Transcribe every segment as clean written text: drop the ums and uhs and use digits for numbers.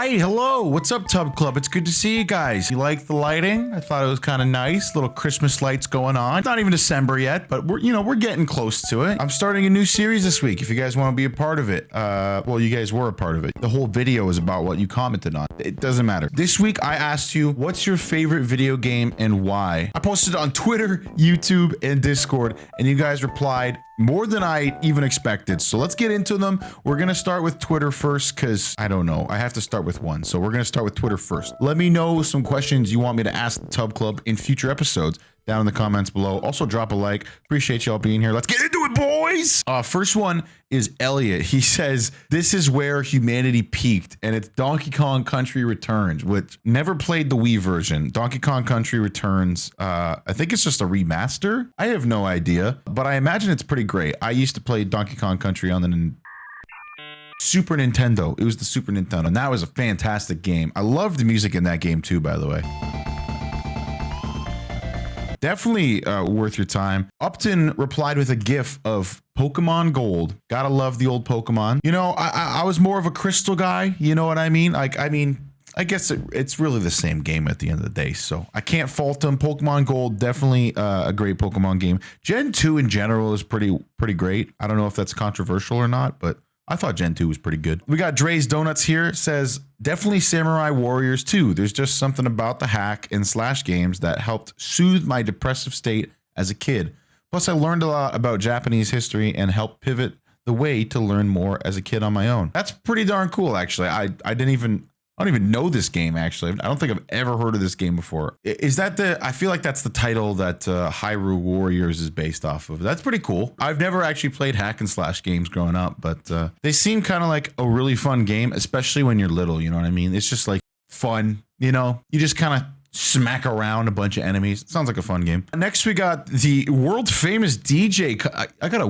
right, hello. What's up, Tub Club? It's good to see you guys. You like the lighting? I thought it was kind of nice. Little Christmas lights going on. It's not even December yet, but we're getting close to it. I'm starting a new series this week. If you guys want to be a part of it, well, you guys were a part of it. The whole video is about what you commented on. It doesn't matter. This week, I asked you, what's your favorite video game and why? I posted it on Twitter, YouTube, and Discord, and you guys replied more than I even expected. So let's get into them. We're gonna start with Twitter first because I don't know. I have to start with one. So we're gonna start with Twitter first. Let me know some questions you want me to ask the Tub Club in future episodes down in the comments below. Also drop a like. Appreciate y'all being here. Let's get into it, boys. First one is Elliot. He says, this is where humanity peaked, and it's Donkey Kong Country Returns, which never played the Wii version. Donkey Kong Country Returns, I think it's just a remaster. I have no idea, but I imagine it's pretty great. I used to play Donkey Kong Country on the Super Nintendo. It was the Super Nintendo, and that was a fantastic game. I love the music in that game too, by the way. Definitely worth your time. Upton replied with a gif of Pokemon Gold. Gotta love the old Pokemon. You know, I was more of a Crystal guy. You know what I mean? Like, I guess it's really the same game at the end of the day, so I can't fault them. Pokemon Gold, definitely a great Pokemon game. Gen 2 in general is pretty great. I don't know if that's controversial or not, but I thought Gen 2 was pretty good. We got Dre's Donuts here. Says, definitely Samurai Warriors 2. There's just something about the hack and slash games that helped soothe my depressive state as a kid. Plus, I learned a lot about Japanese history and helped pivot the way to learn more as a kid on my own. That's pretty darn cool, actually. I don't even know this game, actually. I don't think I've ever heard of this game before. Is that I feel like that's the title that Hyrule Warriors is based off of. That's pretty cool. I've never actually played hack and slash games growing up, but they seem kind of like a really fun game, especially when you're little, you know what I mean? It's just like fun, you know? You just kind of smack around a bunch of enemies. It sounds like a fun game. Next, we got the world famous DJ. I got a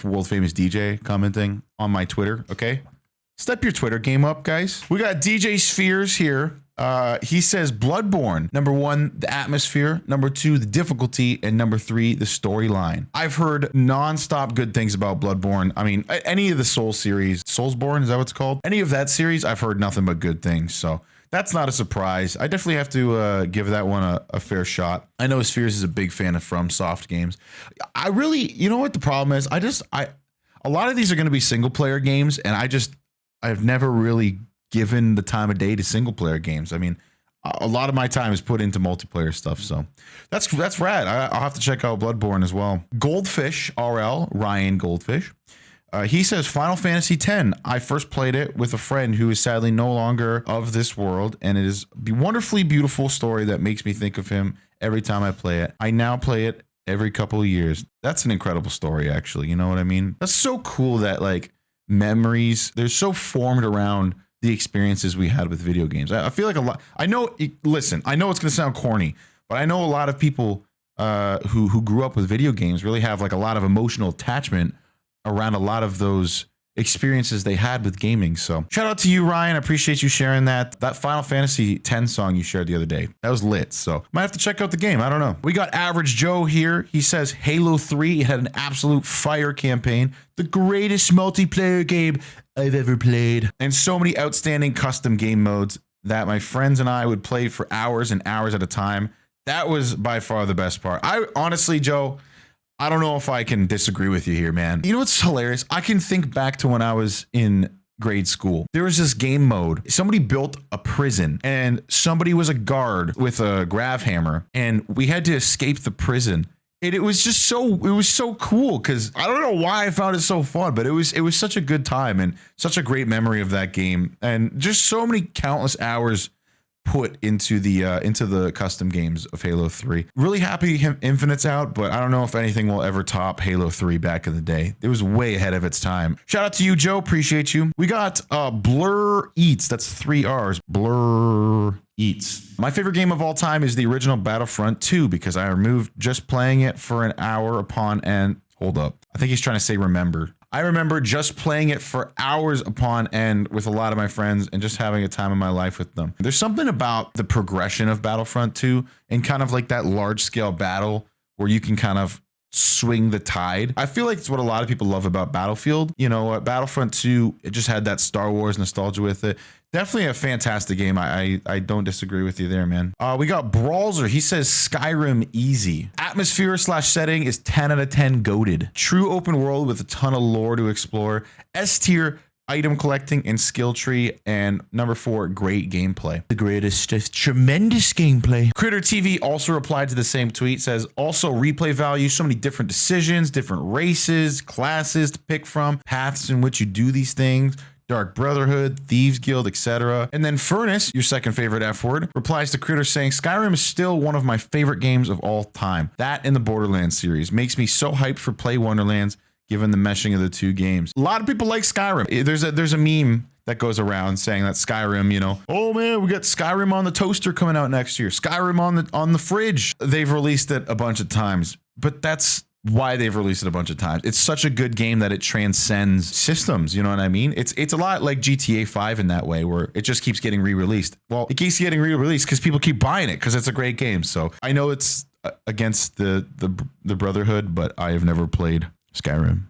world famous DJ commenting on my Twitter, okay? Step your Twitter game up, guys. We got DJ Spheres here. He says Bloodborne. Number 1, the atmosphere. Number 2, the difficulty. And number 3, the storyline. I've heard non-stop good things about Bloodborne. I mean, any of the Soul series. Soulsborne, is that what it's called? Any of that series, I've heard nothing but good things. So that's not a surprise. I definitely have to give that one a fair shot. I know Spheres is a big fan of FromSoft games. I really, you know what the problem is? A lot of these are going to be single player games, and I've never really given the time of day to single player games. I mean, a lot of my time is put into multiplayer stuff, so that's rad. I'll have to check out Bloodborne as well. Goldfish RL, Ryan Goldfish. He says Final Fantasy X. I first played it with a friend who is sadly no longer of this world, and it is a wonderfully beautiful story that makes me think of him every time I play it. I now play it every couple of years. That's an incredible story, actually. You know what I mean? That's so cool that, like, memories, they're so formed around the experiences we had with video games. I feel like a lot, listen, I know it's going to sound corny, but I know a lot of people who grew up with video games really have like a lot of emotional attachment around a lot of those experiences they had with gaming. So shout out to you, Ryan. I appreciate you sharing that Final Fantasy X song you shared the other day. That was lit. So might have to check out the game. I don't know. We got Average Joe here. He says Halo 3 had an absolute fire campaign, the greatest multiplayer game I've ever played, and so many outstanding custom game modes that my friends and I would play for hours and hours at a time. That was by far the best part. I honestly, Joe, I don't know if I can disagree with you here, man. You know what's hilarious? I can think back to when I was in grade school. There was this game mode. Somebody built a prison and somebody was a guard with a grav hammer, and we had to escape the prison. And it was just so cool because I don't know why I found it so fun, but it was such a good time and such a great memory of that game, and just so many countless hours put into the custom games of Halo 3. Really happy Infinite's out, but I don't know if anything will ever top Halo 3 back in the day. It was way ahead of its time. Shout out to you, Joe. Appreciate you. We got Blur Eats. That's 3 R's. Blur Eats. My favorite game of all time is the original Battlefront 2 because I removed just playing it for an hour upon end. Hold up. I think he's trying to say remember. I remember just playing it for hours upon end with a lot of my friends and just having a time in my life with them. There's something about the progression of Battlefront 2 and kind of like that large scale battle where you can kind of swing the tide. I feel like it's what a lot of people love about Battlefield. You know, Battlefront 2, it just had that Star Wars nostalgia with it. Definitely a fantastic game. I don't disagree with you there, man. We got Brawlzer. He says Skyrim easy. Atmosphere / setting is 10 out of 10 goated. True open world with a ton of lore to explore. S tier item collecting and skill tree. And number 4, great gameplay. The greatest, tremendous gameplay. Critter TV also replied to the same tweet, says also replay value, so many different decisions, different races, classes to pick from, paths in which you do these things. Dark Brotherhood, Thieves Guild, etc. And then Furnace, your second favorite F word, replies to Critter saying, Skyrim is still one of my favorite games of all time. That and the Borderlands series makes me so hyped for Play Wonderlands, given the meshing of the two games. A lot of people like Skyrim. There's a meme that goes around saying that Skyrim, you know, oh man, we got Skyrim on the toaster coming out next year. Skyrim on the fridge. They've released it a bunch of times, but that's why they've released it a bunch of times. It's such a good game that it transcends systems, you know what I mean? It's a lot like GTA 5 in that way, where it just keeps getting re-released. Well, it keeps getting re-released because people keep buying it because it's a great game. So I know it's against the Brotherhood, but I have never played Skyrim.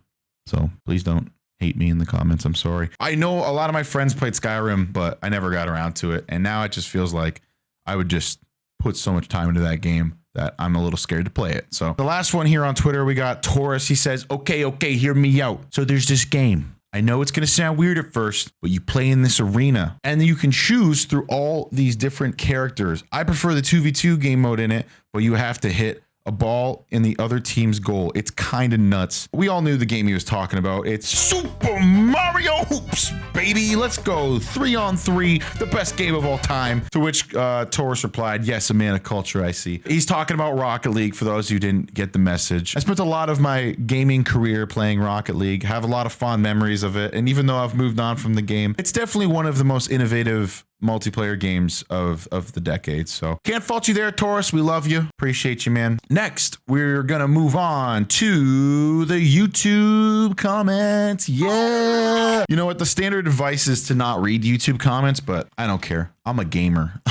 So please don't hate me in the comments. I'm sorry. I know a lot of my friends played Skyrim, but I never got around to it. And now it just feels like I would just put so much time into that game that I'm a little scared to play it. So the last one here on Twitter, we got Taurus. He says, okay, hear me out. So there's this game. I know it's going to sound weird at first, but you play in this arena and you can choose through all these different characters. I prefer the 2v2 game mode in it, but you have to hit a ball in the other team's goal. It's kind of nuts. We all knew the game he was talking about. It's Super Mario Hoops, baby. Let's go 3-on-3, the best game of all time. To which Taurus replied, yes, a man of culture, I see. He's talking about Rocket League for those who didn't get the message. I spent a lot of my gaming career playing Rocket League, have a lot of fond memories of it. And even though I've moved on from the game, it's definitely one of the most innovative multiplayer games of the decade. So can't fault you there, Taurus. We love you. Appreciate you, man. Next, we're gonna move on to the YouTube comments. Yeah. You know what? The standard advice is to not read YouTube comments, but I don't care. I'm a gamer.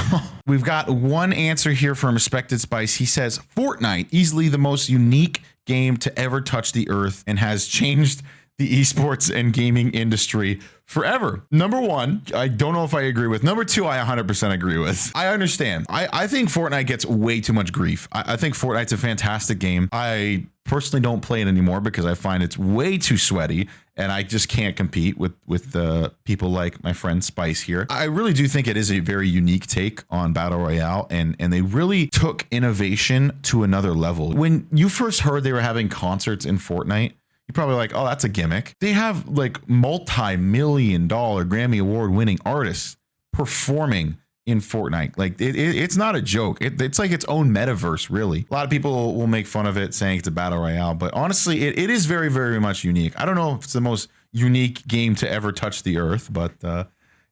We've got one answer here from Respected Spice. He says, Fortnite, easily the most unique game to ever touch the earth and has changed the esports and gaming industry forever. Number 1, I don't know if I agree with. Number 2, I 100% agree with. I understand. I think Fortnite gets way too much grief. I think Fortnite's a fantastic game. I personally don't play it anymore because I find it's way too sweaty and I just can't compete with people like my friend Spice here. I really do think it is a very unique take on Battle Royale, and they really took innovation to another level. When you first heard they were having concerts in Fortnite, you're probably like, oh, that's a gimmick. They have like multi-million-dollar Grammy Award winning artists performing in Fortnite. Like it's not a joke. It's like its own metaverse, really. A lot of people will make fun of it saying it's a battle royale, but honestly, it is very, very much unique. I don't know if it's the most unique game to ever touch the earth, but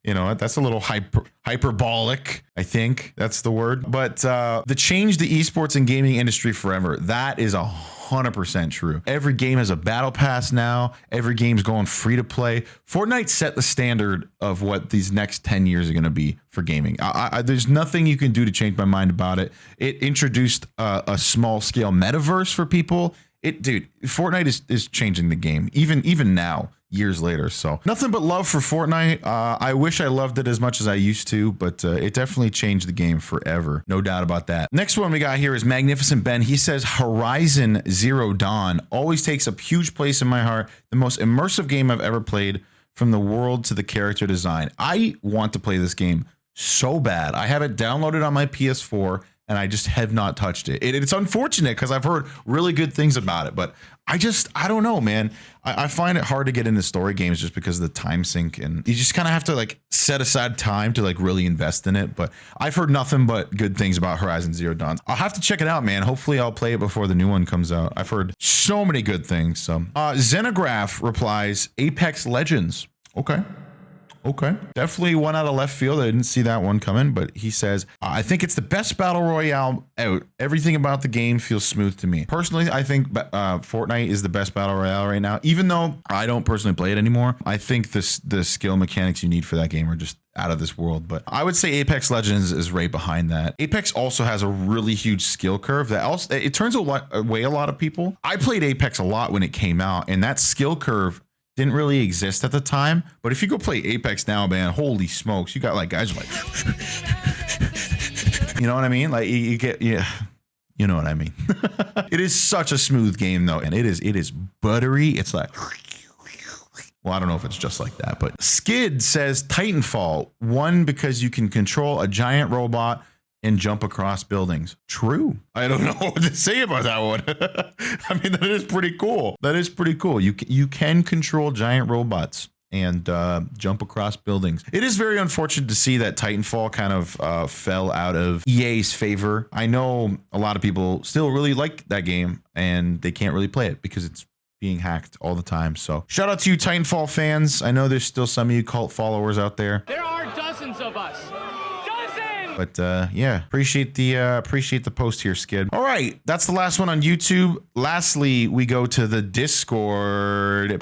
you know, that's a little hyperbolic, I think that's the word. But the change the esports and gaming industry forever, that is 100% true. Every game has a battle pass now. Every game's going free to play. Fortnite set the standard of what these next 10 years are going to be for gaming. There's nothing you can do to change my mind about it. It introduced a small scale metaverse for people. Dude, Fortnite is changing the game, even now, years later. So nothing but love for Fortnite. I wish I loved it as much as I used to, but it definitely changed the game forever. No doubt about that. Next one we got here is Magnificent Ben. He says Horizon Zero Dawn always takes a huge place in my heart. The most immersive game I've ever played, from the world to the character design. I want to play this game so bad. I have it downloaded on my PS4 and I just have not touched it. It's unfortunate because I've heard really good things about it, but I don't know, man. I find it hard to get into story games just because of the time sink, and you just kind of have to like set aside time to like really invest in it. But I've heard nothing but good things about Horizon Zero Dawn. I'll have to check it out, man. Hopefully I'll play it before the new one comes out. I've heard so many good things. So Xenograph replies, Apex Legends. Okay. Okay. Definitely one out of left field. I didn't see that one coming, but he says, I think it's the best battle royale out. Everything about the game feels smooth to me. Personally, I think Fortnite is the best battle royale right now, even though I don't personally play it anymore. I think the skill mechanics you need for that game are just out of this world. But I would say Apex Legends is right behind that. Apex also has a really huge skill curve that also, it turns away a lot of people. I played Apex a lot when it came out, and that skill curve didn't really exist at the time. But if you go play Apex now, man, holy smokes, you got like guys like, you know what I mean? Like you get, yeah, you know what I mean? It is such a smooth game though. And it is buttery. It's like, well, I don't know if it's just like that, but Skid says Titanfall 1 because you can control a giant robot and jump across buildings. True. I don't know what to say about that one. I mean, that is pretty cool. That is pretty cool. You can control giant robots and jump across buildings. It is very unfortunate to see that Titanfall kind of fell out of EA's favor. I know a lot of people still really like that game and they can't really play it because it's being hacked all the time. So shout out to you Titanfall fans. I know there's still some of you cult followers out there. There are dozens of us. But yeah, appreciate the post here, Skid. All right, that's the last one on YouTube. Lastly, we go to the Discord.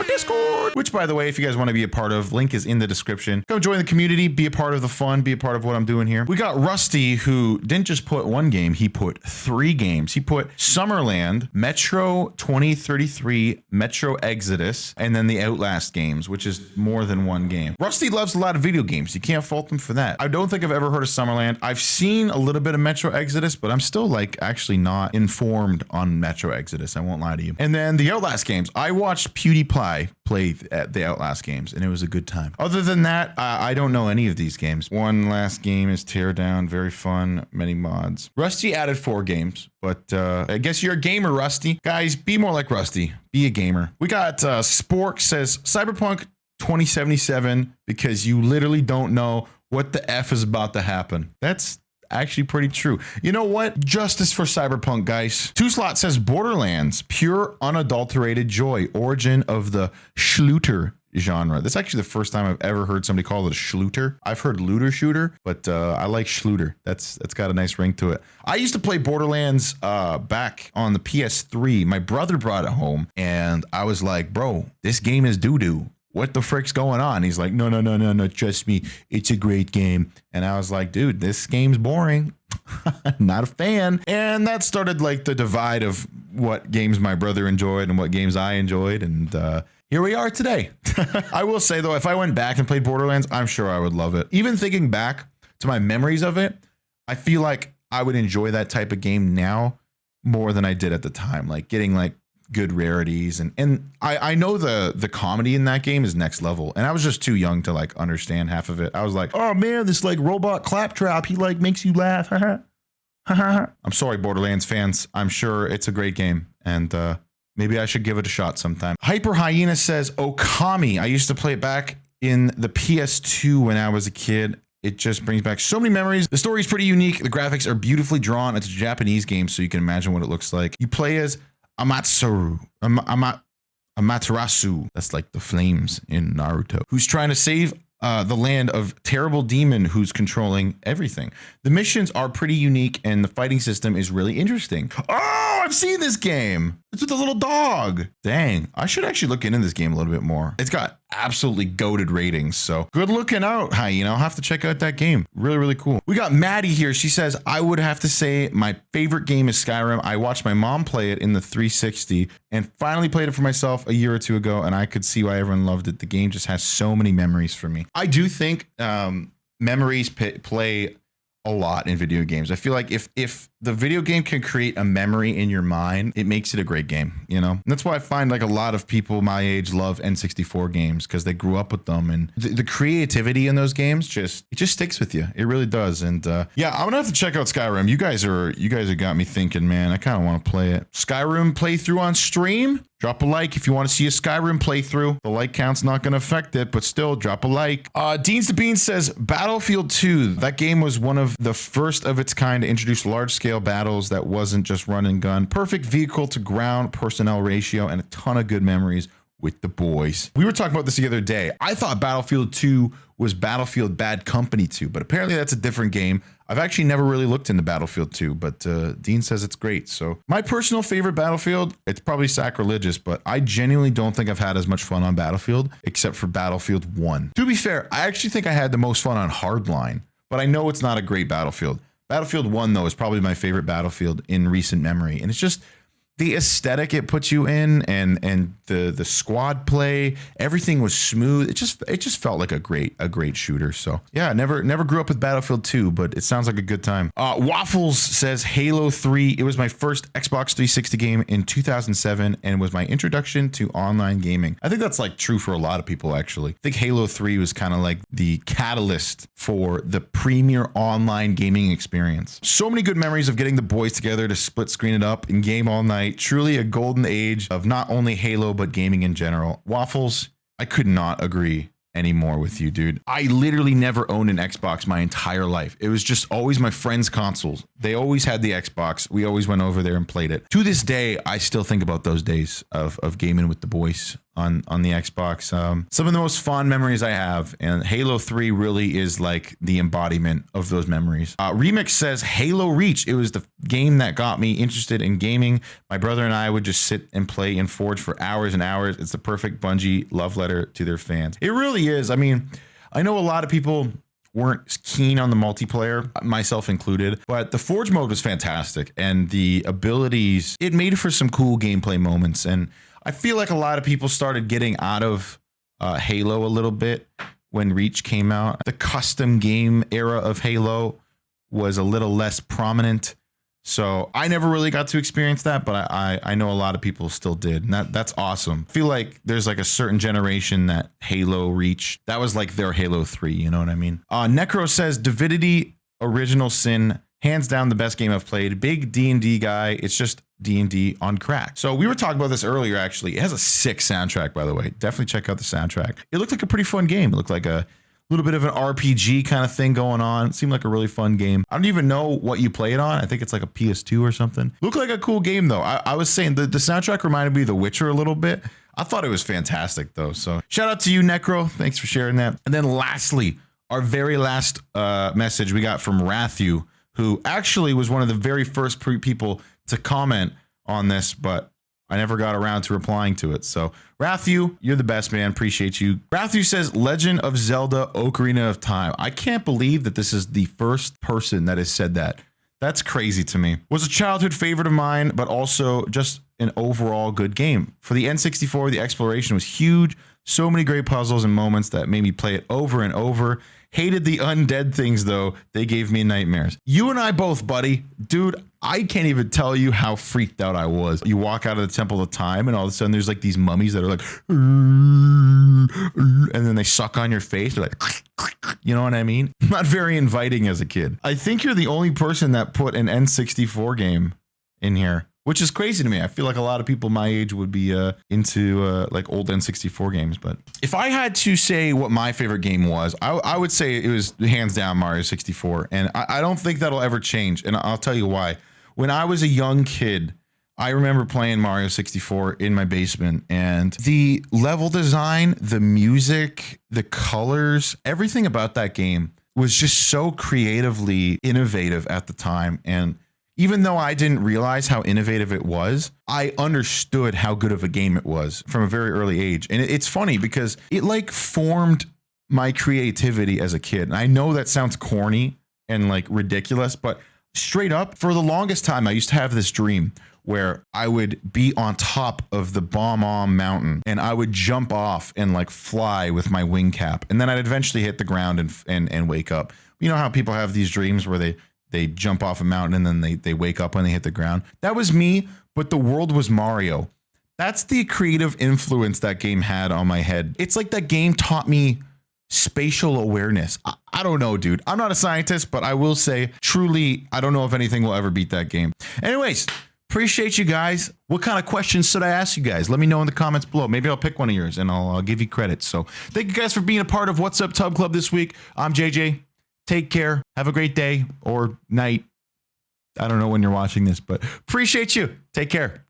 Discord, which by the way, if you guys want to be a part of, link is in the description. Come join the community, be a part of the fun, be a part of what I'm doing here. We got Rusty, who didn't just put one game, he put 3 games. He put Summerland, Metro 2033, Metro Exodus, and then the Outlast games, which is more than one game. Rusty loves a lot of video games. You can't fault him for that. I don't think I've ever heard of Summerland. I've seen a little bit of Metro Exodus, but I'm still like actually not informed on Metro Exodus. I won't lie to you. And then the Outlast games. I watched PewDiePie play at the Outlast games, and it was a good time. Other than that, I don't know any of these games. One last game is Teardown. Very fun. Many mods. Rusty added 4 games, but I guess you're a gamer, Rusty. Guys, be more like Rusty. Be a gamer. We got Spork says Cyberpunk 2077 because you literally don't know what the F is about to happen. That's actually pretty true. You know what? Justice for Cyberpunk, guys. 2Slot says Borderlands, pure unadulterated joy, origin of the Schluter genre. That's actually the first time I've ever heard somebody call it a Schluter. I've heard looter shooter, but I like Schluter. That's got a nice ring to it. I used to play Borderlands back on the PS3. My brother brought it home, and I was like, bro, this game is doo-doo. What the frick's going on? He's like, no, trust me, it's a great game. And I was like, dude, this game's boring. Not a fan. And that started like the divide of what games my brother enjoyed and what games I enjoyed. And here we are today. I will say though, if I went back and played Borderlands, I'm sure I would love it. Even thinking back to my memories of it, I feel like I would enjoy that type of game now more than I did at the time. Like getting like good rarities and I know the comedy in that game is next level, and I was just too young to like understand half of it. I was like, oh man, this like robot claptrap, he like makes you laugh. I'm sorry, Borderlands fans. I'm sure it's a great game, and maybe I should give it a shot sometime. Hyper Hyena says Okami. I used to play it back in the PS2 when I was a kid. It just brings back so many memories. The story is pretty unique. The graphics are beautifully drawn. It's a Japanese game, so you can imagine what it looks like. You play as Amaterasu. That's like the flames in Naruto. Who's trying to save the land of terrible demon who's controlling everything. The missions are pretty unique and the fighting system is really interesting. Oh, I've seen this game. It's with the little dog. Dang, I should actually look into this game a little bit more. It's got absolutely goated ratings, so good looking out, Hyena. I'll have to check out that game. Really, really cool. We got Maddie here. She says, I would have to say my favorite game is Skyrim. I watched my mom play it in the 360 and finally played it for myself a year or two ago, and I could see why everyone loved it. The game just has so many memories for me. I do think memories play a lot in video games. I feel like if the video game can create a memory in your mind, it makes it a great game, you know? And that's why I find like a lot of people my age love N64 games because they grew up with them, and the creativity in those games just sticks with you. It really does. And yeah, I'm gonna have to check out Skyrim. You guys have got me thinking, man, I kind of want to play it. Skyrim playthrough on stream? Drop a like if you want to see a Skyrim playthrough. The like count's not going to affect it, but still drop a like. Deans the Bean says Battlefield 2. That game was one of the first of its kind to introduce large scale battles that wasn't just run and gun. Perfect vehicle to ground personnel ratio and a ton of good memories with the boys. We were talking about this the other day. I thought Battlefield 2 was Battlefield Bad Company 2, but apparently that's a different game. I've actually never really looked into Battlefield 2, but Dean says it's great. So my personal favorite Battlefield, it's probably sacrilegious, but I genuinely don't think I've had as much fun on Battlefield except for Battlefield 1. To be fair, I actually think I had the most fun on Hardline, but I know it's not a great Battlefield. Battlefield 1, though, is probably my favorite Battlefield in recent memory. And it's just the aesthetic it puts you in, and the squad play, everything was smooth. It just felt like a great shooter. So yeah, never grew up with Battlefield 2, but it sounds like a good time. Waffles says Halo 3. It was my first Xbox 360 game in 2007 and was my introduction to online gaming. I think that's like true for a lot of people, actually. I think Halo 3 was kind of like the catalyst for the premier online gaming experience. So many good memories of getting the boys together to split screen it up and game all night. Truly a golden age of not only Halo, but gaming in general. Waffles, I could not agree anymore with you, dude. I literally never owned an Xbox my entire life. It was just always my friends' consoles. They always had the Xbox. We always went over there and played it. To this day, I still think about those days of gaming with the boys on the Xbox. Some of the most fond memories I have, and Halo 3 really is like the embodiment of those memories. Remix says Halo Reach. It was the game that got me interested in gaming. My brother and I would just sit and play in Forge for hours and hours. It's the perfect Bungie love letter to their fans. It really is. I mean, I know a lot of people weren't keen on the multiplayer, myself included, but the Forge mode was fantastic, and the abilities, it made for some cool gameplay moments. And I feel like a lot of people started getting out of Halo a little bit when Reach came out. The custom game era of Halo was a little less prominent. So I never really got to experience that, but I know a lot of people still did. And that's awesome. I feel like there's like a certain generation that Halo Reach, that was like their Halo 3, you know what I mean? Necro says Divinity Original Sin, hands down the best game I've played. Big D&D guy. It's just D&D on crack. So we were talking about this earlier, actually. It has a sick soundtrack, by the way. Definitely check out the soundtrack. It looked like a pretty fun game. It looked like a little bit of an RPG kind of thing going on. It seemed like a really fun game. I don't even know what you play it on. I think it's like a PS2 or something. Looked like a cool game, though. I was saying the soundtrack reminded me of The Witcher a little bit. I thought it was fantastic, though. So shout out to you, Necro. Thanks for sharing that. And then lastly, our very last message we got from Rathu, who actually was one of the very first people to comment on this, but I never got around to replying to it. So Rathu, you're the best, man. Appreciate you. Rathu says Legend of Zelda Ocarina of Time. I can't believe that this is the first person that has said that. That's crazy to me. Was a childhood favorite of mine, but also just an overall good game. For the N64, the exploration was huge. So many great puzzles and moments that made me play it over and over. Hated the undead things, though. They gave me nightmares. You and I both, buddy. Dude, I can't even tell you how freaked out I was. You walk out of the Temple of Time, and all of a sudden there's like these mummies that are like, and then they suck on your face. They're like, you know what I mean? Not very inviting as a kid. I think you're the only person that put an N64 game in here, which is crazy to me. I feel like a lot of people my age would be into like old N64 games. But if I had to say what my favorite game was, I would say it was hands down Mario 64. And I don't think that'll ever change. And I'll tell you why. When I was a young kid, I remember playing Mario 64 in my basement, and the level design, the music, the colors, everything about that game was just so creatively innovative at the time. And even though I didn't realize how innovative it was, I understood how good of a game it was from a very early age. And it's funny because it like formed my creativity as a kid. And I know that sounds corny and like ridiculous, but straight up, for the longest time, I used to have this dream where I would be on top of the Bomb-Omb mountain and I would jump off and like fly with my wing cap. And then I'd eventually hit the ground and wake up. You know how people have these dreams where they jump off a mountain and then they wake up when they hit the ground? That was me, but the world was Mario. That's the creative influence that game had on my head. It's like that game taught me spatial awareness. I don't know, dude. I'm not a scientist, but I will say, truly, I don't know if anything will ever beat that game. Anyways, appreciate you guys. What kind of questions should I ask you guys? Let me know in the comments below. Maybe I'll pick one of yours and I'll give you credit. So thank you guys for being a part of What's Up Tub Club this week. I'm JJ. Take care. Have a great day or night. I don't know when you're watching this, but appreciate you. Take care.